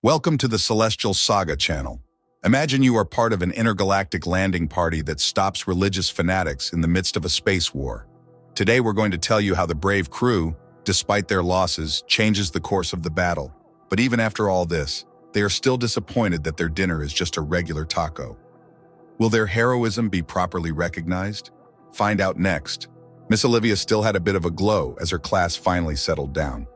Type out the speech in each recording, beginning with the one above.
Welcome to the Celestial Saga channel. Imagine you are part of an intergalactic landing party that stops religious fanatics in the midst of a space war. Today we're going to tell you how the brave crew, despite their losses, changes the course of the battle. But even after all this, they are still disappointed that their dinner is just a regular taco. Will their heroism be properly recognized? Find out next. Miss Olivia still had a bit of a glow as her class finally settled down.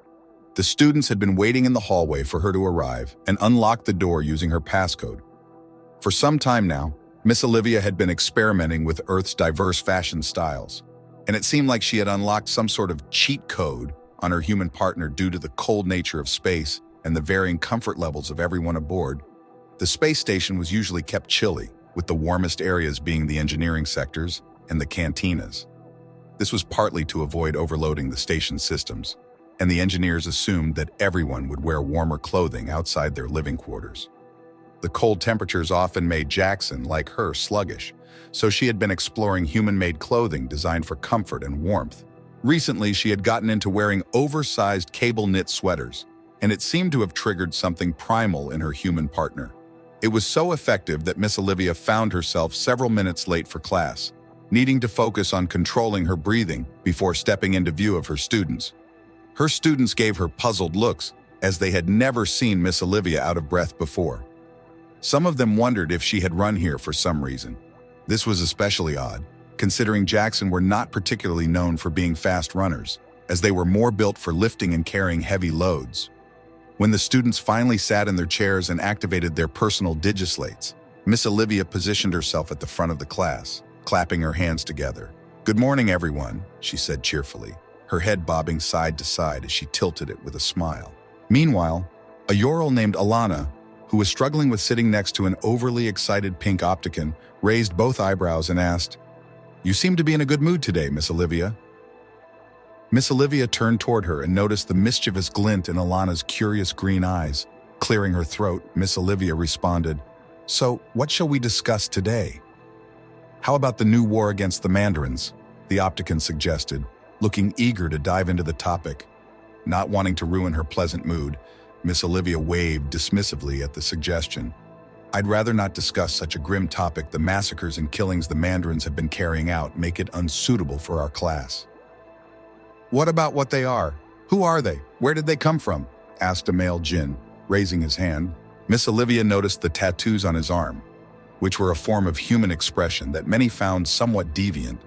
The students had been waiting in the hallway for her to arrive and unlock the door using her passcode. For some time now, Miss Olivia had been experimenting with Earth's diverse fashion styles, and it seemed like she had unlocked some sort of cheat code on her human partner due to the cold nature of space and the varying comfort levels of everyone aboard. The space station was usually kept chilly, with the warmest areas being the engineering sectors and the cantinas. This was partly to avoid overloading the station's systems, and the engineers assumed that everyone would wear warmer clothing outside their living quarters. The cold temperatures often made Jackson, like her, sluggish, so she had been exploring human-made clothing designed for comfort and warmth. Recently, she had gotten into wearing oversized cable-knit sweaters, and it seemed to have triggered something primal in her human partner. It was so effective that Miss Olivia found herself several minutes late for class, needing to focus on controlling her breathing before stepping into view of her students. Her students gave her puzzled looks, as they had never seen Miss Olivia out of breath before. Some of them wondered if she had run here for some reason. This was especially odd, considering Jackson were not particularly known for being fast runners, as they were more built for lifting and carrying heavy loads. When the students finally sat in their chairs and activated their personal digislates, Miss Olivia positioned herself at the front of the class, clapping her hands together. "Good morning, everyone," she said cheerfully, her head bobbing side to side as she tilted it with a smile. Meanwhile, a Ural named Alana, who was struggling with sitting next to an overly excited pink opticon, raised both eyebrows and asked, "You seem to be in a good mood today, Miss Olivia." Miss Olivia turned toward her and noticed the mischievous glint in Alana's curious green eyes. Clearing her throat, Miss Olivia responded, "So, what shall we discuss today?" "How about the new war against the Mandarins?" the opticon suggested, looking eager to dive into the topic. Not wanting to ruin her pleasant mood, Miss Olivia waved dismissively at the suggestion. "I'd rather not discuss such a grim topic. The massacres and killings the Mandarins have been carrying out make it unsuitable for our class." "What about what they are? Who are they? Where did they come from?" asked a male djinn, raising his hand. Miss Olivia noticed the tattoos on his arm, which were a form of human expression that many found somewhat deviant.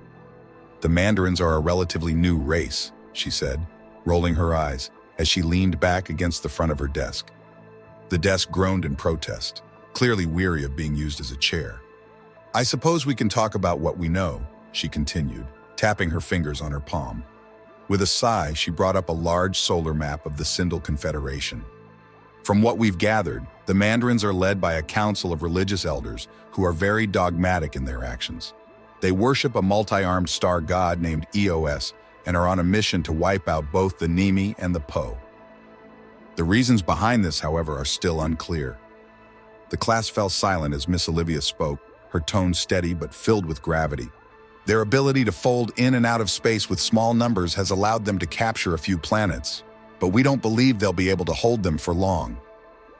"The Mandarins are a relatively new race," she said, rolling her eyes as she leaned back against the front of her desk. The desk groaned in protest, clearly weary of being used as a chair. "I suppose we can talk about what we know," she continued, tapping her fingers on her palm. With a sigh, she brought up a large solar map of the Sindel Confederation. "From what we've gathered, the Mandarins are led by a council of religious elders who are very dogmatic in their actions. They worship a multi-armed star god named Eos and are on a mission to wipe out both the Nemi and the Po. The reasons behind this, however, are still unclear." The class fell silent as Miss Olivia spoke, her tone steady but filled with gravity. "Their ability to fold in and out of space with small numbers has allowed them to capture a few planets, but we don't believe they'll be able to hold them for long."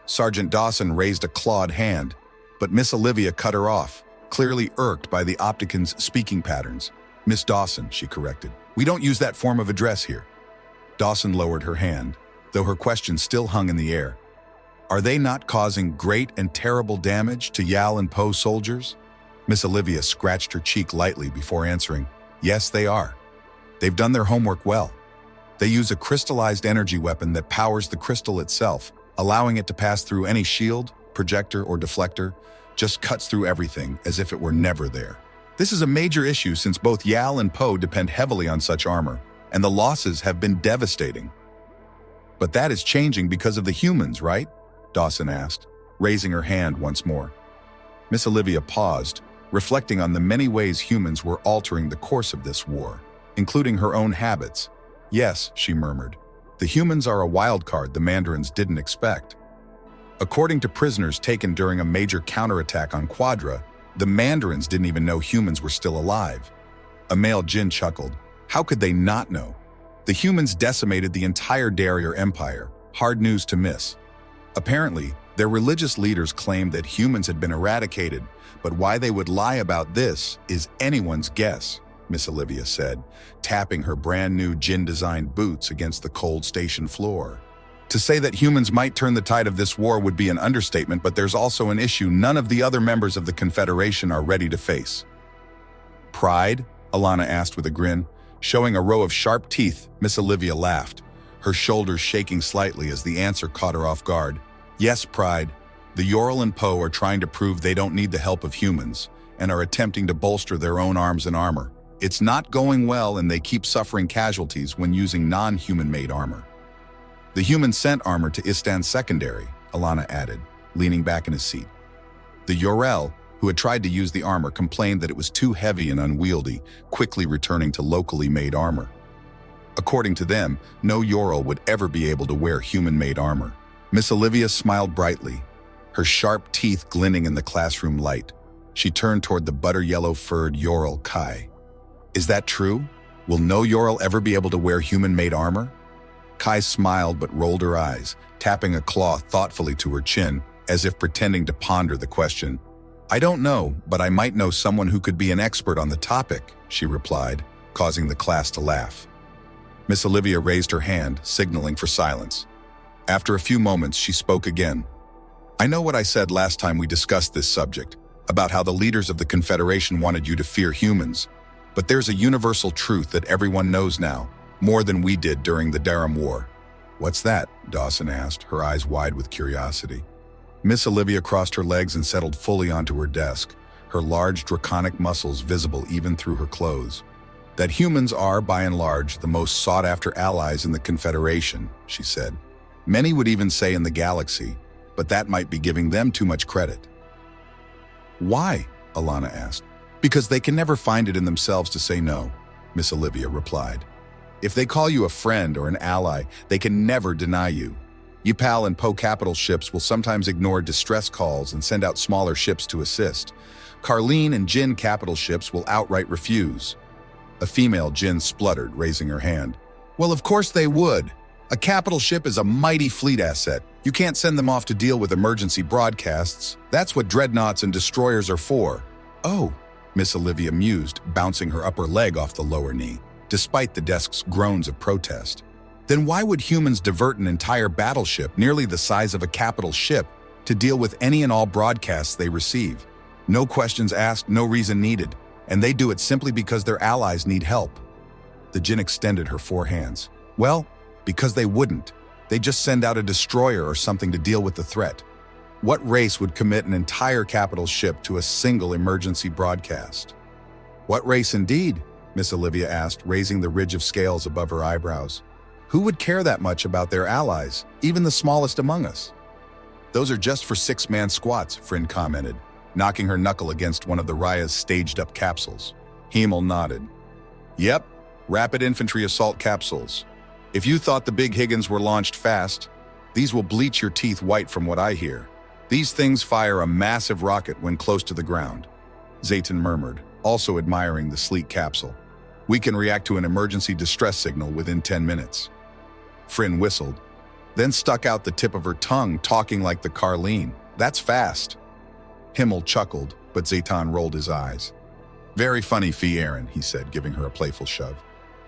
Sergeant Dawson raised a clawed hand, but Miss Olivia cut her off, clearly irked by the opticon's speaking patterns. "Miss Dawson," she corrected. "We don't use that form of address here." Dawson lowered her hand, though her question still hung in the air. "Are they not causing great and terrible damage to Yal and Po soldiers?" Miss Olivia scratched her cheek lightly before answering, "Yes, they are. They've done their homework well. They use a crystallized energy weapon that powers the crystal itself, allowing it to pass through any shield, projector, or deflector, just cuts through everything as if it were never there. This is a major issue since both Yal and Po depend heavily on such armor, and the losses have been devastating." "But that is changing because of the humans, right?" Dawson asked, raising her hand once more. Miss Olivia paused, reflecting on the many ways humans were altering the course of this war, including her own habits. "Yes," she murmured. "The humans are a wild card the Mandarins didn't expect. According to prisoners taken during a major counterattack on Quadra, the Mandarins didn't even know humans were still alive." A male djinn chuckled. "How could they not know? The humans decimated the entire Darrier Empire. Hard news to miss. Apparently, Their religious leaders claimed that humans had been eradicated, but why they would lie about this is anyone's guess, Miss Olivia said, tapping her brand-new gin-designed boots against the cold station floor. To say that humans might turn the tide of this war would be an understatement, but there's also an issue none of the other members of the Confederation are ready to face. Pride? Alana asked with a grin. Showing a row of sharp teeth, Miss Olivia laughed, her shoulders shaking slightly as the answer caught her off guard. Yes, pride. The Yoral and Poe are trying to prove they don't need the help of humans and are attempting to bolster their own arms and armor. It's not going well, and they keep suffering casualties when using non-human-made armor. The human sent armor to Istan's secondary, Alana added, leaning back in his seat. The Yoral, who had tried to use the armor, complained that it was too heavy and unwieldy, quickly returning to locally made armor. According to them, no Yoral would ever be able to wear human-made armor. Miss Olivia smiled brightly, her sharp teeth glinting in the classroom light. She turned toward the butter-yellow-furred Yoral Kai. Is that true? Will no Yoral ever be able to wear human-made armor? Kai smiled but rolled her eyes, tapping a claw thoughtfully to her chin, as if pretending to ponder the question. I don't know, but I might know someone who could be an expert on the topic, she replied, causing the class to laugh. Miss Olivia raised her hand, signaling for silence. After a few moments, she spoke again. I know what I said last time we discussed this subject, about how the leaders of the Confederation wanted you to fear humans. But there's a universal truth that everyone knows now, more than we did during the Darum War. What's that? Dawson asked, her eyes wide with curiosity. Miss Olivia crossed her legs and settled fully onto her desk, her large draconic muscles visible even through her clothes. That humans are, by and large, the most sought-after allies in the Confederation, she said. Many would even say in the galaxy, but that might be giving them too much credit. Why? Alana asked. Because they can never find it in themselves to say no, Miss Olivia replied. If they call you a friend or an ally, they can never deny you. Ypal and Poe capital ships will sometimes ignore distress calls and send out smaller ships to assist. Carleen and Jin capital ships will outright refuse. A female Jin spluttered, raising her hand. Well, of course they would. A capital ship is a mighty fleet asset. You can't send them off to deal with emergency broadcasts. That's what dreadnoughts and destroyers are for. Oh, Miss Olivia mused, bouncing her upper leg off the lower knee, despite the desk's groans of protest. Then why would humans divert an entire battleship, nearly the size of a capital ship, to deal with any and all broadcasts they receive? No questions asked, no reason needed, and they do it simply because their allies need help. The Jinn extended her four hands. Well, because they wouldn't. They'd just send out a destroyer or something to deal with the threat. What race would commit an entire capital ship to a single emergency broadcast? What race indeed? Miss Olivia asked, raising the ridge of scales above her eyebrows. Who would care that much about their allies, even the smallest among us? Those are just for six-man squats, Friend commented, knocking her knuckle against one of the Raya's staged-up capsules. Himmel nodded. Yep, rapid infantry assault capsules. If you thought the big Higgins were launched fast, these will bleach your teeth white from what I hear. These things fire a massive rocket when close to the ground, Zayton murmured, also admiring the sleek capsule. We can react to an emergency distress signal within 10 minutes. Fryn whistled, then stuck out the tip of her tongue, talking like the Carleen. That's fast. Himmel chuckled, but Zayton rolled his eyes. Very funny, Fee Aaron, he said, giving her a playful shove.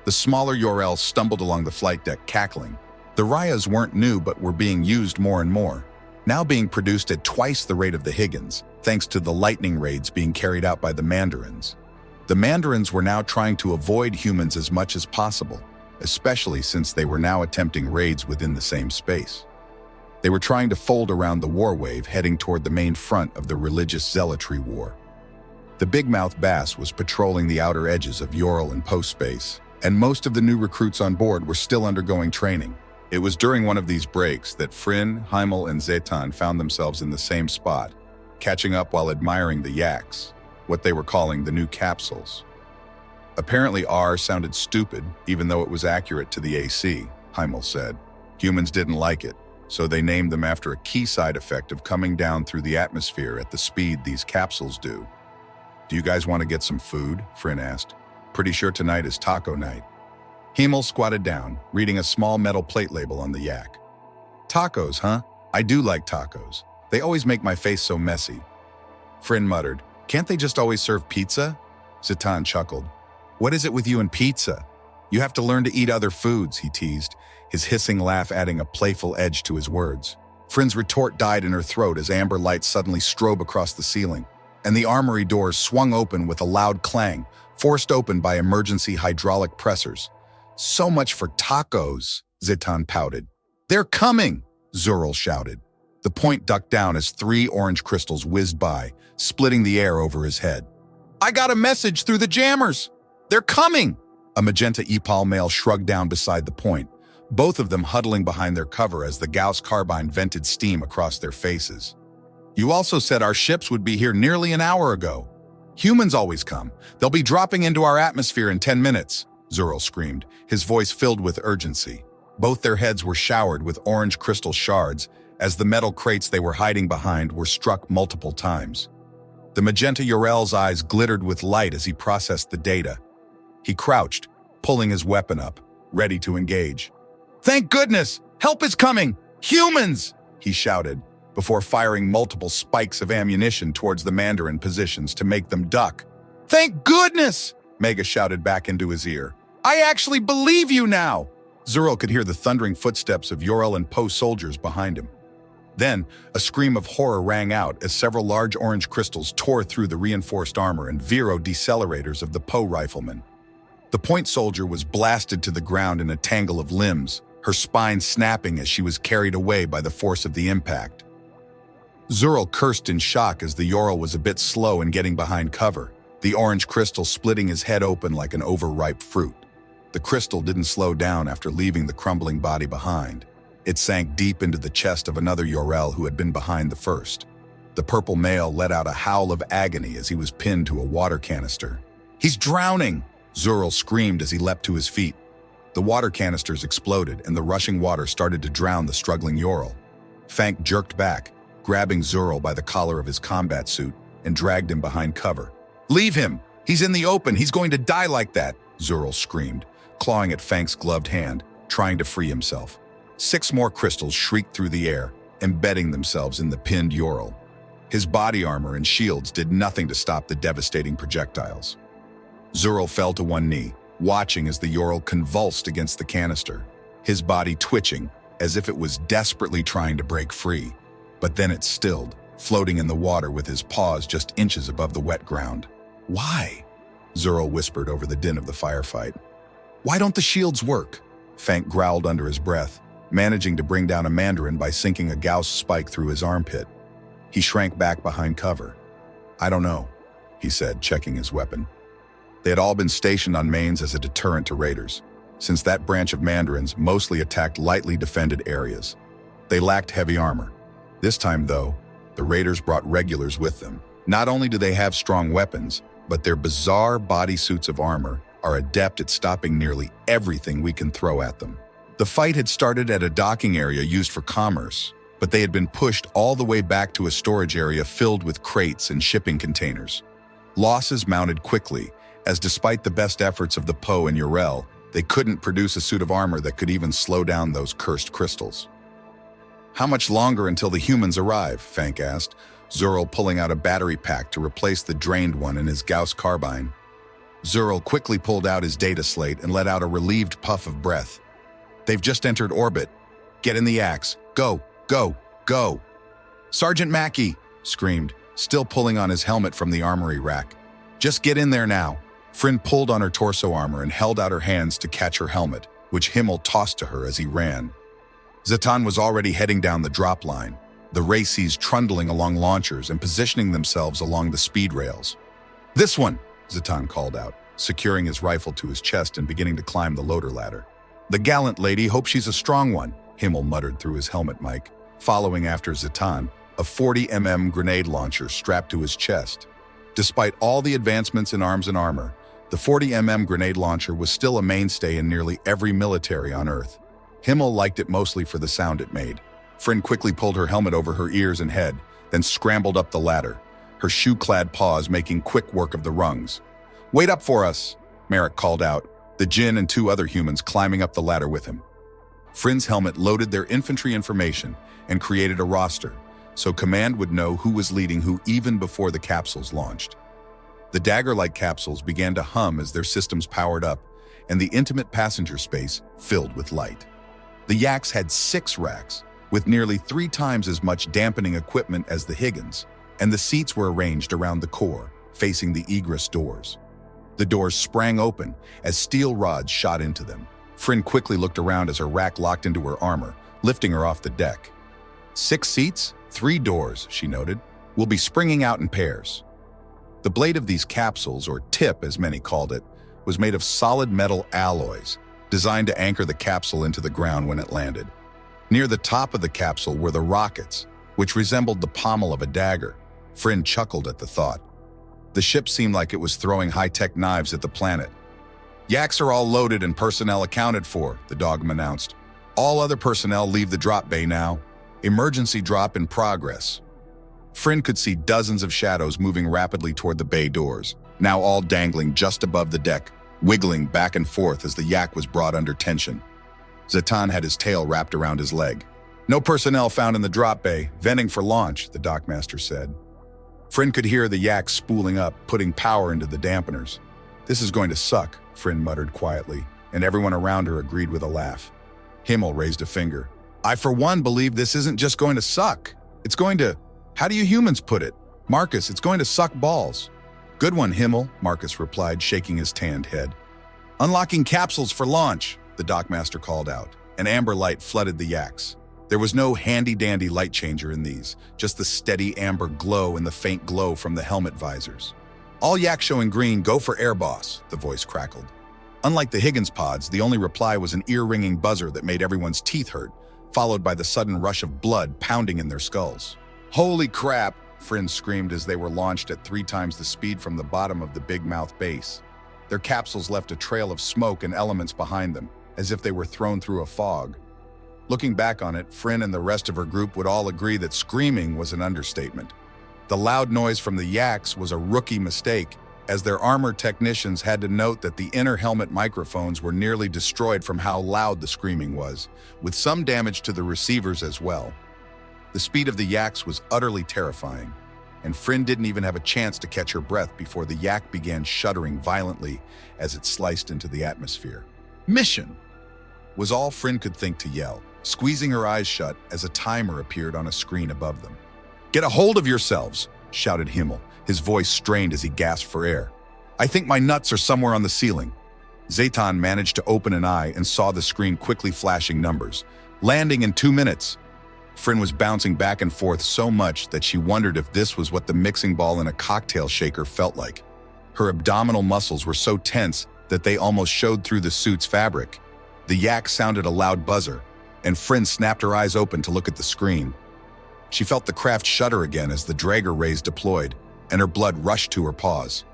The smaller Yorel stumbled along the flight deck, cackling. The Rayas weren't new, but were being used more and more, now being produced at twice the rate of the Higgins, thanks to the lightning raids being carried out by the Mandarins. The Mandarins were now trying to avoid humans as much as possible, especially since they were now attempting raids within the same space. They were trying to fold around the war wave heading toward the main front of the religious zealotry war. The big-mouth bass was patrolling the outer edges of Yoral and Poe space, and most of the new recruits on board were still undergoing training. It was during one of these breaks that Fryn, Himmel, and Zayton found themselves in the same spot, catching up while admiring the yaks, what they were calling the new capsules. Apparently R sounded stupid, even though it was accurate to the AC, Himmel said. Humans didn't like it, so they named them after a key side effect of coming down through the atmosphere at the speed these capsules do. Do you guys want to get some food? Fryn asked. Pretty sure tonight is taco night. Himmel squatted down, reading a small metal plate label on the yak. Tacos, huh? I do like tacos. They always make my face so messy. Frin muttered, "Can't they just always serve pizza?" Zatan chuckled. "What is it with you and pizza? You have to learn to eat other foods," he teased, his hissing laugh adding a playful edge to his words. Frin's retort died in her throat as amber lights suddenly strobe across the ceiling, and the armory doors swung open with a loud clang, forced open by emergency hydraulic pressers. "So much for tacos," Zatan pouted. "They're coming!" Zurl shouted. The point ducked down as 3 orange crystals whizzed by, splitting the air over his head. "I got a message through the jammers! They're coming!" A magenta Epal male shrugged down beside the point, both of them huddling behind their cover as the Gauss carbine vented steam across their faces. "You also said our ships would be here nearly an hour ago. Humans always come. They'll be dropping into our atmosphere in 10 minutes, Zurl screamed, his voice filled with urgency. Both their heads were showered with orange crystal shards as the metal crates they were hiding behind were struck multiple times. The magenta Urel's eyes glittered with light as he processed the data. He crouched, pulling his weapon up, ready to engage. "Thank goodness! Help is coming! Humans!" he shouted, before firing multiple spikes of ammunition towards the Mandarin positions to make them duck. "Thank goodness!" Mega shouted back into his ear. "I actually believe you now!" Zurl could hear the thundering footsteps of Yorel and Poe soldiers behind him. Then, a scream of horror rang out as several large orange crystals tore through the reinforced armor and Vero decelerators of the Poe riflemen. The point soldier was blasted to the ground in a tangle of limbs, her spine snapping as she was carried away by the force of the impact. Zurl cursed in shock as the Yorel was a bit slow in getting behind cover, the orange crystal splitting his head open like an overripe fruit. The crystal didn't slow down after leaving the crumbling body behind. It sank deep into the chest of another Yorel who had been behind the first. The purple male let out a howl of agony as he was pinned to a water canister. "He's drowning!" Zurl screamed as he leapt to his feet. The water canisters exploded and the rushing water started to drown the struggling Yorel. Fank jerked back, grabbing Zurl by the collar of his combat suit and dragged him behind cover. "Leave him! He's in the open! He's going to die like that!" Zurl screamed, clawing at Fank's gloved hand, trying to free himself. 6 more crystals shrieked through the air, embedding themselves in the pinned Yorel. His body armor and shields did nothing to stop the devastating projectiles. Zurl fell to one knee, watching as the Yorel convulsed against the canister, his body twitching as if it was desperately trying to break free. But then it stilled, floating in the water with his paws just inches above the wet ground. "Why?" Zurl whispered over the din of the firefight. "Why don't the shields work?" Fank growled under his breath, managing to bring down a Mandarin by sinking a Gauss spike through his armpit. He shrank back behind cover. "I don't know," he said, checking his weapon. They had all been stationed on mains as a deterrent to raiders, since that branch of Mandarins mostly attacked lightly defended areas. They lacked heavy armor. This time, though, the raiders brought regulars with them. Not only do they have strong weapons, but their bizarre bodysuits of armor are adept at stopping nearly everything we can throw at them. The fight had started at a docking area used for commerce, but they had been pushed all the way back to a storage area filled with crates and shipping containers. Losses mounted quickly, as despite the best efforts of the Poe and Yorel, they couldn't produce a suit of armor that could even slow down those cursed crystals. "How much longer until the humans arrive?" Fank asked, Zurl pulling out a battery pack to replace the drained one in his Gauss carbine. Zurl quickly pulled out his data slate and let out a relieved puff of breath. "They've just entered orbit. Get in the axe. Go, go, go!" "Sergeant Mackey!" screamed, still pulling on his helmet from the armory rack. "Just get in there now." Frin pulled on her torso armor and held out her hands to catch her helmet, which Himmel tossed to her as he ran. Zatan was already heading down the drop line, the raceys trundling along launchers and positioning themselves along the speed rails. "This one!" Zatan called out, securing his rifle to his chest and beginning to climb the loader ladder. "The gallant lady hopes she's a strong one," Himmel muttered through his helmet mic, following after Zatan, a 40mm grenade launcher strapped to his chest. Despite all the advancements in arms and armor, the 40mm grenade launcher was still a mainstay in nearly every military on Earth. Himmel liked it mostly for the sound it made. Frin quickly pulled her helmet over her ears and head, then scrambled up the ladder, her shoe-clad paws making quick work of the rungs. "Wait up for us," Merrick called out, the Jinn and 2 other humans climbing up the ladder with him. Frin's helmet loaded their infantry information and created a roster, so command would know who was leading who even before the capsules launched. The dagger-like capsules began to hum as their systems powered up, and the intimate passenger space filled with light. The Yaks had 6 racks, with nearly 3 times as much dampening equipment as the Higgins, and the seats were arranged around the core, facing the egress doors. The doors sprang open as steel rods shot into them. Fryn quickly looked around as her rack locked into her armor, lifting her off the deck. 6 seats, 3 doors, she noted, will be springing out in pairs. The blade of these capsules, or tip as many called it, was made of solid metal alloys, designed to anchor the capsule into the ground when it landed. Near the top of the capsule were the rockets, which resembled the pommel of a dagger. Fryn chuckled at the thought. The ship seemed like it was throwing high-tech knives at the planet. Yaks are all loaded and personnel accounted for, the Dogma announced. All other personnel leave the drop bay now. Emergency drop in progress. Fryn could see dozens of shadows moving rapidly toward the bay doors, now all dangling just above the deck, wiggling back and forth as the Yak was brought under tension. Zatan had his tail wrapped around his leg. No personnel found in the drop bay, venting for launch, the dockmaster said. Fryn could hear the Yak spooling up, putting power into the dampeners. This is going to suck, Fryn muttered quietly, and everyone around her agreed with a laugh. Himmel raised a finger. I, for one, believe this isn't just going to suck. It's going to... How do you humans put it? Marcus, it's going to suck balls. Good one, Himmel, Marcus replied, shaking his tanned head. Unlocking capsules for launch, the dockmaster called out. An amber light flooded the Yaks. There was no handy-dandy light changer in these, just the steady amber glow and the faint glow from the helmet visors. All Yaks showing green, go for air, boss, the voice crackled. Unlike the Higgins pods, the only reply was an ear-ringing buzzer that made everyone's teeth hurt, followed by the sudden rush of blood pounding in their skulls. Holy crap, Fryn screamed as they were launched at 3 times the speed from the bottom of the big mouth base. Their capsules left a trail of smoke and elements behind them, as if they were thrown through a fog. Looking back on it, Fryn and the rest of her group would all agree that screaming was an understatement. The loud noise from the Yaks was a rookie mistake, as their armor technicians had to note that the inner helmet microphones were nearly destroyed from how loud the screaming was, with some damage to the receivers as well. The speed of the Yaks was utterly terrifying, and Fryn didn't even have a chance to catch her breath before the Yak began shuddering violently as it sliced into the atmosphere. Mission! Was all Fryn could think to yell, squeezing her eyes shut as a timer appeared on a screen above them. Get a hold of yourselves, shouted Himmel, his voice strained as he gasped for air. I think my nuts are somewhere on the ceiling. Zatan managed to open an eye and saw the screen quickly flashing numbers. Landing in 2 minutes. Fryn was bouncing back and forth so much that she wondered if this was what the mixing ball in a cocktail shaker felt like. Her abdominal muscles were so tense that they almost showed through the suit's fabric. The Yak sounded a loud buzzer, and Fryn snapped her eyes open to look at the screen. She felt the craft shudder again as the dragger rays deployed, and her blood rushed to her paws.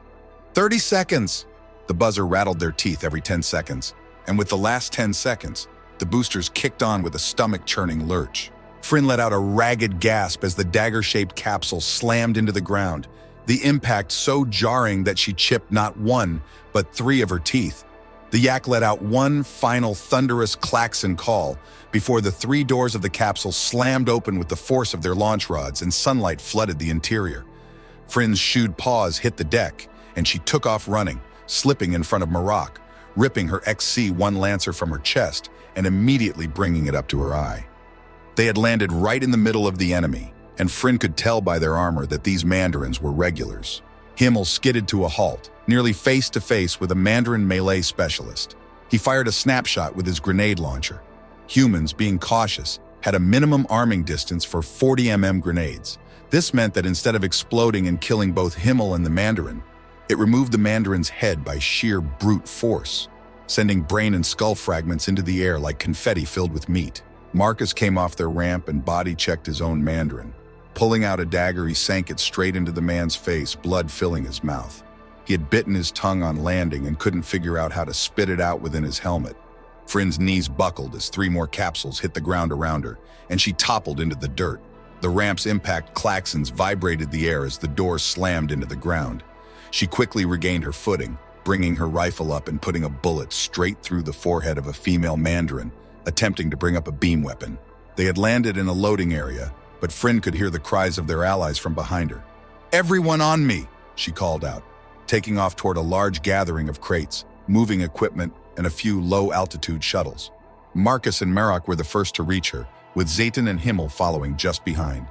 30 seconds! The buzzer rattled their teeth every 10 seconds, and with the last 10 seconds, the boosters kicked on with a stomach-churning lurch. Fryn let out a ragged gasp as the dagger-shaped capsule slammed into the ground, the impact so jarring that she chipped not 1, but 3 of her teeth. The Yak let out one final thunderous klaxon call before the 3 doors of the capsule slammed open with the force of their launch rods and sunlight flooded the interior. Fryn's shoed paws hit the deck, and she took off running, slipping in front of Marak, ripping her XC-1 Lancer from her chest and immediately bringing it up to her eye. They had landed right in the middle of the enemy, and Fryn could tell by their armor that these Mandarins were regulars. Himmel skidded to a halt, nearly face-to-face with a Mandarin melee specialist. He fired a snapshot with his grenade launcher. Humans, being cautious, had a minimum arming distance for 40 grenades. This meant that instead of exploding and killing both Himmel and the Mandarin, it removed the Mandarin's head by sheer brute force, sending brain and skull fragments into the air like confetti filled with meat. Marcus came off their ramp and body-checked his own Mandarin. Pulling out a dagger, he sank it straight into the man's face, blood filling his mouth. He had bitten his tongue on landing and couldn't figure out how to spit it out within his helmet. Fryn's knees buckled as 3 more capsules hit the ground around her, and she toppled into the dirt. The ramp's impact klaxons vibrated the air as the door slammed into the ground. She quickly regained her footing, bringing her rifle up and putting a bullet straight through the forehead of a female Mandarin, attempting to bring up a beam weapon. They had landed in a loading area, but Fryn could hear the cries of their allies from behind her. "Everyone on me!" she called out, taking off toward a large gathering of crates, moving equipment, and a few low-altitude shuttles. Marcus and Marok were the first to reach her, with Zeytin and Himmel following just behind.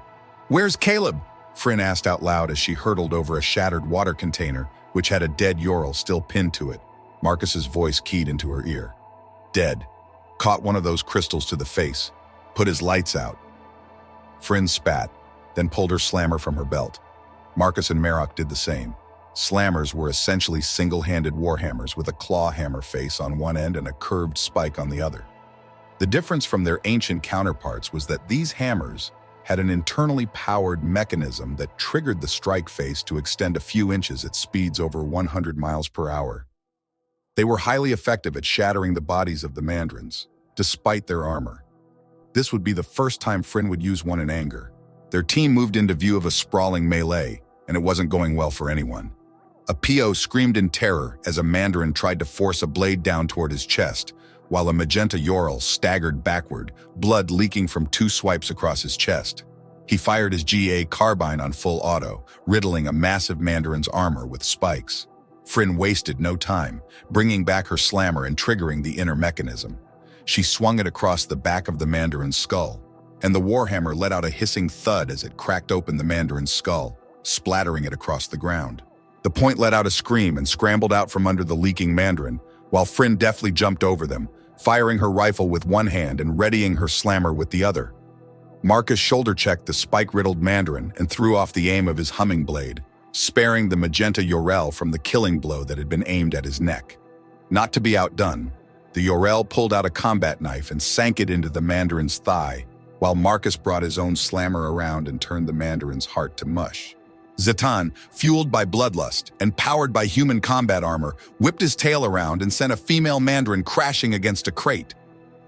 "Where's Caleb?" Fryn asked out loud as she hurtled over a shattered water container, which had a dead Ural still pinned to it. Marcus's voice keyed into her ear. "Dead. Caught one of those crystals to the face. Put his lights out." Fryn spat, then pulled her slammer from her belt. Marcus and Marok did the same. Slammers were essentially single-handed warhammers with a claw hammer face on one end and a curved spike on the other. The difference from their ancient counterparts was that these hammers had an internally powered mechanism that triggered the strike face to extend a few inches at speeds over 100 miles per hour. They were highly effective at shattering the bodies of the Mandarins, despite their armor. This would be the first time Fryn would use one in anger. Their team moved into view of a sprawling melee, and it wasn't going well for anyone. A PO screamed in terror as a Mandarin tried to force a blade down toward his chest, while a magenta Ural staggered backward, blood leaking from 2 swipes across his chest. He fired his GA carbine on full auto, riddling a massive Mandarin's armor with spikes. Fryn wasted no time, bringing back her slammer and triggering the inner mechanism. She swung it across the back of the Mandarin's skull, and the warhammer let out a hissing thud as it cracked open the Mandarin's skull, splattering it across the ground. The point let out a scream and scrambled out from under the leaking Mandarin, while Fryn deftly jumped over them, firing her rifle with one hand and readying her slammer with the other. Marcus shoulder-checked the spike-riddled Mandarin and threw off the aim of his humming blade, sparing the magenta Ural from the killing blow that had been aimed at his neck. Not to be outdone, the Ural pulled out a combat knife and sank it into the Mandarin's thigh, while Marcus brought his own slammer around and turned the Mandarin's heart to mush. Zeytin, fueled by bloodlust and powered by human combat armor, whipped his tail around and sent a female Mandarin crashing against a crate.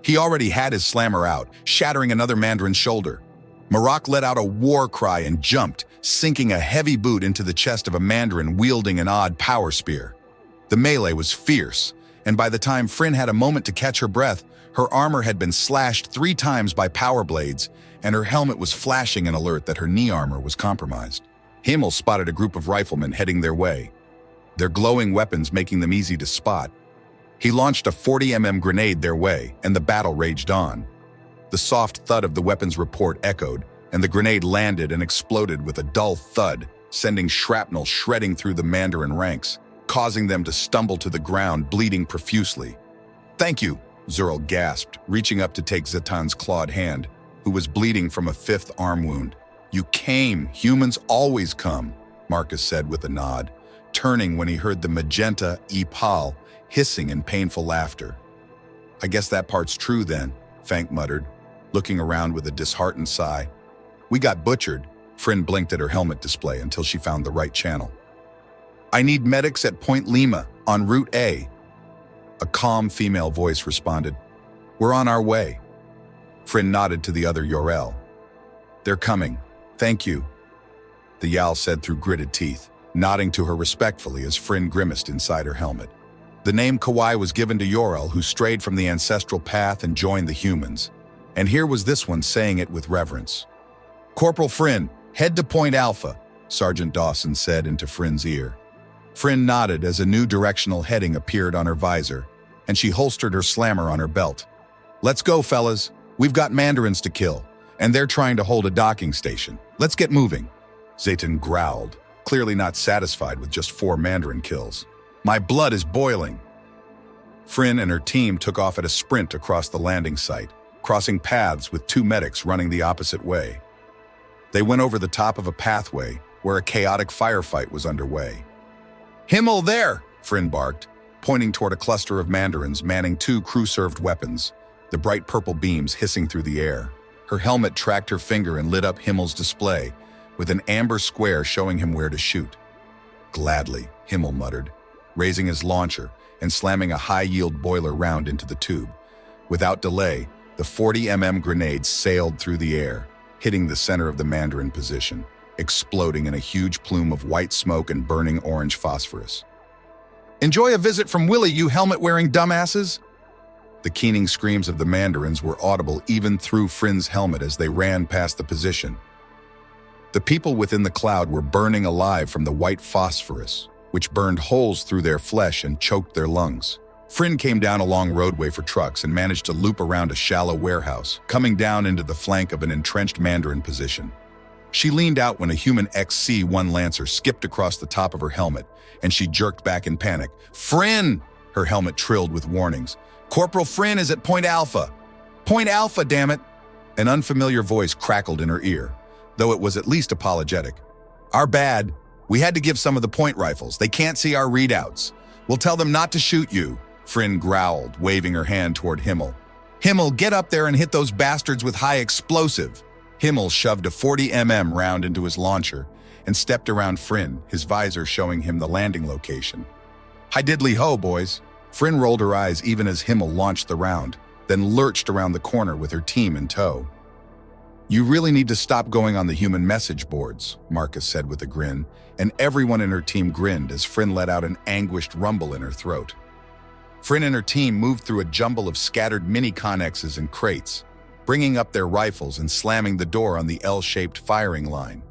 He already had his slammer out, shattering another Mandarin's shoulder. Marok let out a war cry and jumped, sinking a heavy boot into the chest of a Mandarin wielding an odd power spear. The melee was fierce, and by the time Fryn had a moment to catch her breath, her armor had been slashed 3 times by power blades, and her helmet was flashing an alert that her knee armor was compromised. Himmel spotted a group of riflemen heading their way, their glowing weapons making them easy to spot. He launched a 40mm grenade their way, and the battle raged on. The soft thud of the weapon's report echoed, and the grenade landed and exploded with a dull thud, sending shrapnel shredding through the Mandarin ranks, causing them to stumble to the ground, bleeding profusely. "Thank you," Zurl gasped, reaching up to take Zeytin's clawed hand, who was bleeding from a 5th arm wound. "You came. Humans always come," Marcus said with a nod, turning when he heard the magenta Ipal hissing in painful laughter. "I guess that part's true then," Fank muttered, looking around with a disheartened sigh. "We got butchered." Fryn blinked at her helmet display until she found the right channel. "I need medics at Point Lima, on Route A." A calm female voice responded, "We're on our way." Fryn nodded to the other Ural. "They're coming. Thank you," the Yal said through gritted teeth, nodding to her respectfully as Fryn grimaced inside her helmet. The name Kawai was given to Ural, who strayed from the ancestral path and joined the humans. And here was this one saying it with reverence. "Corporal Fryn, head to Point Alpha," Sergeant Dawson said into Fryn's ear. Fryn nodded as a new directional heading appeared on her visor, and she holstered her slammer on her belt. "Let's go, fellas. We've got Mandarins to kill, and they're trying to hold a docking station. Let's get moving." Zeytin growled, clearly not satisfied with just 4 Mandarin kills. "My blood is boiling." Fryn and her team took off at a sprint across the landing site, crossing paths with 2 medics running the opposite way. They went over the top of a pathway where a chaotic firefight was underway. "Himmel there!" Fryn barked, pointing toward a cluster of Mandarins manning 2 crew-served weapons, the bright purple beams hissing through the air. Her helmet tracked her finger and lit up Himmel's display, with an amber square showing him where to shoot. "Gladly," Himmel muttered, raising his launcher and slamming a high-yield boiler round into the tube. Without delay, the 40mm grenade sailed through the air, hitting the center of the Mandarin position, exploding in a huge plume of white smoke and burning orange phosphorus. "Enjoy a visit from Willie, you helmet-wearing dumbasses!" The keening screams of the Mandarins were audible even through Fryn's helmet as they ran past the position, The people within the cloud were burning alive from the white phosphorus, which burned holes through their flesh and choked their lungs. Fryn came down a long roadway for trucks and managed to loop around a shallow warehouse, coming down into the flank of an entrenched Mandarin position. She leaned out when a human XC-1 Lancer skipped across the top of her helmet, and she jerked back in panic. "Fryn!" Her helmet trilled with warnings. "Corporal Fryn is at Point Alpha. Point Alpha, damn it!" An unfamiliar voice crackled in her ear, though it was at least apologetic. "Our bad. We had to give some of the point rifles. They can't see our readouts. We'll tell them not to shoot you," Fryn growled, waving her hand toward Himmel. "Himmel, get up there and hit those bastards with high explosive." Himmel shoved a 40mm round into his launcher and stepped around Fryn, his visor showing him the landing location. "Hi diddly ho, boys." Fryn rolled her eyes even as Himmel launched the round, then lurched around the corner with her team in tow. "You really need to stop going on the human message boards," Marcus said with a grin, and everyone in her team grinned as Fryn let out an anguished rumble in her throat. Fryn and her team moved through a jumble of scattered mini-connexes and crates, bringing up their rifles and slamming the door on the L-shaped firing line.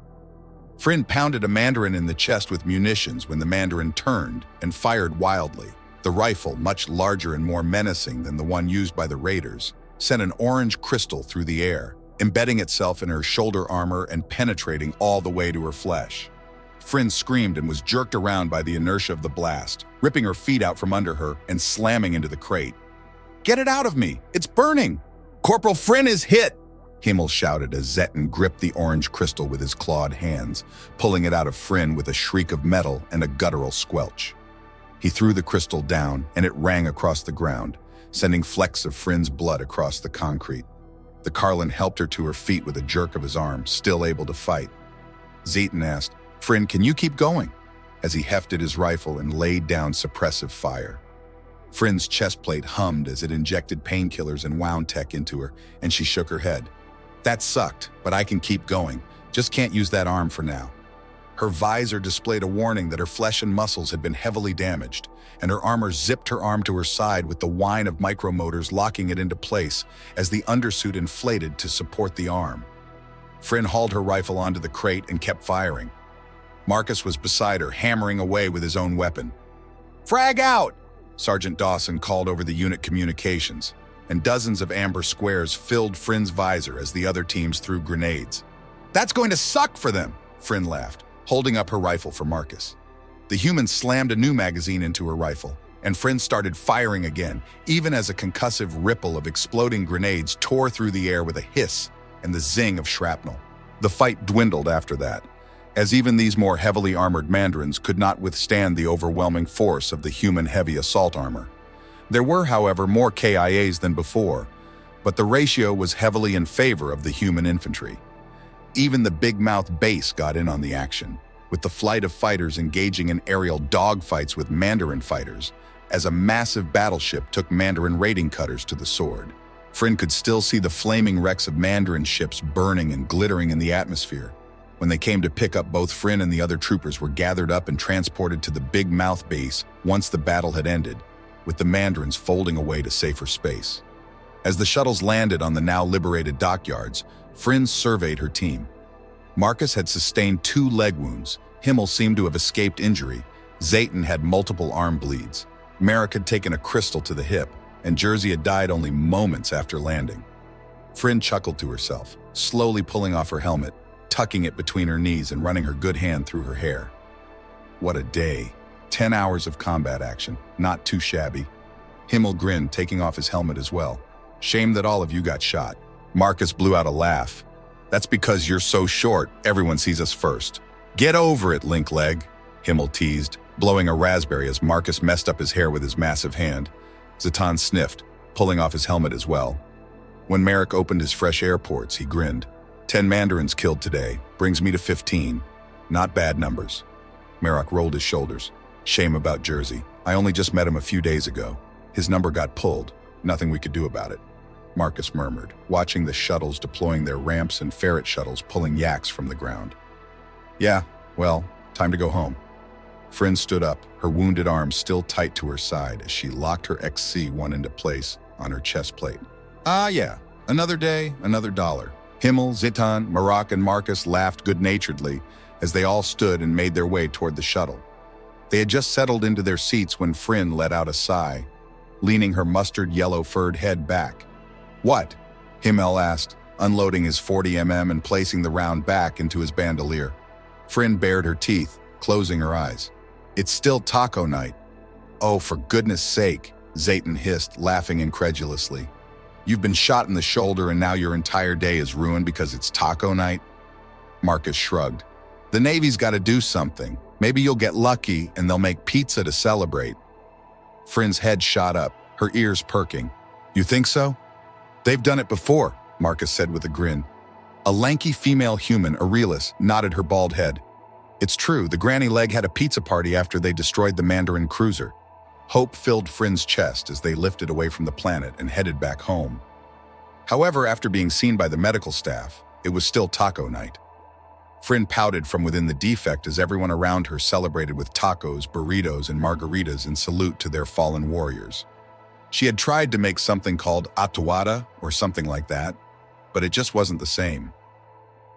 Fryn pounded a Mandarin in the chest with munitions when the Mandarin turned and fired wildly. The rifle, much larger and more menacing than the one used by the raiders, sent an orange crystal through the air, embedding itself in her shoulder armor and penetrating all the way to her flesh. Fryn screamed and was jerked around by the inertia of the blast, ripping her feet out from under her and slamming into the crate. "Get it out of me! It's burning! Corporal Fryn is hit!" Himmel shouted as Zetten gripped the orange crystal with his clawed hands, pulling it out of Fryn with a shriek of metal and a guttural squelch. He threw the crystal down, and it rang across the ground, sending flecks of Fryn's blood across the concrete. The Carlin helped her to her feet with a jerk of his arm, still able to fight. Zetten asked, "Fryn, can you keep going?" as he hefted his rifle and laid down suppressive fire. Fryn's chest plate hummed as it injected painkillers and wound tech into her, and she shook her head. "That sucked, but I can keep going. Just can't use that arm for now." Her visor displayed a warning that her flesh and muscles had been heavily damaged, and her armor zipped her arm to her side with the whine of micromotors locking it into place as the undersuit inflated to support the arm. Fryn hauled her rifle onto the crate and kept firing. Marcus was beside her, hammering away with his own weapon. "Frag out!" Sergeant Dawson called over the unit communications, and dozens of amber squares filled Fryn's visor as the other teams threw grenades. "That's going to suck for them," Fryn laughed, holding up her rifle for Marcus. The human slammed a new magazine into her rifle, and Fryn started firing again, even as a concussive ripple of exploding grenades tore through the air with a hiss and the zing of shrapnel. The fight dwindled after that, as even these more heavily armored Mandarins could not withstand the overwhelming force of the human heavy assault armor. There were, however, more KIAs than before, but the ratio was heavily in favor of the human infantry. Even the Big Mouth base got in on the action, with the flight of fighters engaging in aerial dogfights with Mandarin fighters, as a massive battleship took Mandarin raiding cutters to the sword. Fryn could still see the flaming wrecks of Mandarin ships burning and glittering in the atmosphere. When they came to pick up, both Fryn and the other troopers were gathered up and transported to the Big Mouth base once the battle had ended, with the Mandarins folding away to safer space. As the shuttles landed on the now liberated dockyards, Fryn surveyed her team. Marcus had sustained 2 leg wounds. Himmel seemed to have escaped injury. Zetten had multiple arm bleeds. Merrick had taken a crystal to the hip, and Jersey had died only moments after landing. Fryn chuckled to herself, slowly pulling off her helmet, tucking it between her knees and running her good hand through her hair. What a day. 10 hours of combat action, not too shabby. Himmel grinned, taking off his helmet as well. "Shame that all of you got shot." Marcus blew out a laugh. "That's because you're so short, everyone sees us first." "Get over it, link leg," Himmel teased, blowing a raspberry as Marcus messed up his hair with his massive hand. Zatan sniffed, pulling off his helmet as well. When Merrick opened his fresh air ports, he grinned. 10 Mandarins killed today, brings me to 15. Not bad numbers." Merrick rolled his shoulders. "Shame about Jersey. I only just met him a few days ago. His number got pulled. Nothing we could do about it." Marcus murmured, watching the shuttles deploying their ramps and ferret shuttles pulling yaks from the ground. "Yeah, well, time to go home." Fryn stood up, her wounded arm still tight to her side as she locked her XC-1 into place on her chest plate. "Ah, yeah, another day, another dollar." Himmel, Zitan, Marak, and Marcus laughed good-naturedly as they all stood and made their way toward the shuttle. They had just settled into their seats when Fryn let out a sigh, leaning her mustard yellow furred head back. "What?" Himmel asked, unloading his 40mm and placing the round back into his bandolier. Fryn bared her teeth, closing her eyes. "It's still taco night." "Oh, for goodness sake," Zayton hissed, laughing incredulously. "You've been shot in the shoulder and now your entire day is ruined because it's taco night?" Marcus shrugged. "The Navy's got to do something. Maybe you'll get lucky and they'll make pizza to celebrate." Fryn's head shot up, her ears perking. "You think so?" "They've done it before," Marcus said with a grin. A lanky female human, Aurelius, nodded her bald head. "It's true, the Granny Leg had a pizza party after they destroyed the Mandarin cruiser." Hope filled Fryn's chest as they lifted away from the planet and headed back home. However, after being seen by the medical staff, it was still taco night. Fryn pouted from within the defect as everyone around her celebrated with tacos, burritos, and margaritas in salute to their fallen warriors. She had tried to make something called atuada or something like that, but it just wasn't the same.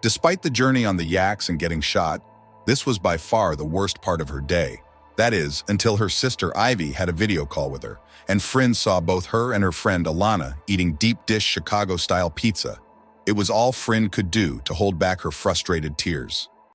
Despite the journey on the yaks and getting shot, this was by far the worst part of her day. That is, until her sister Ivy had a video call with her, and Fryn saw both her and her friend Alana eating deep-dish Chicago-style pizza. It was all Fryn could do to hold back her frustrated tears.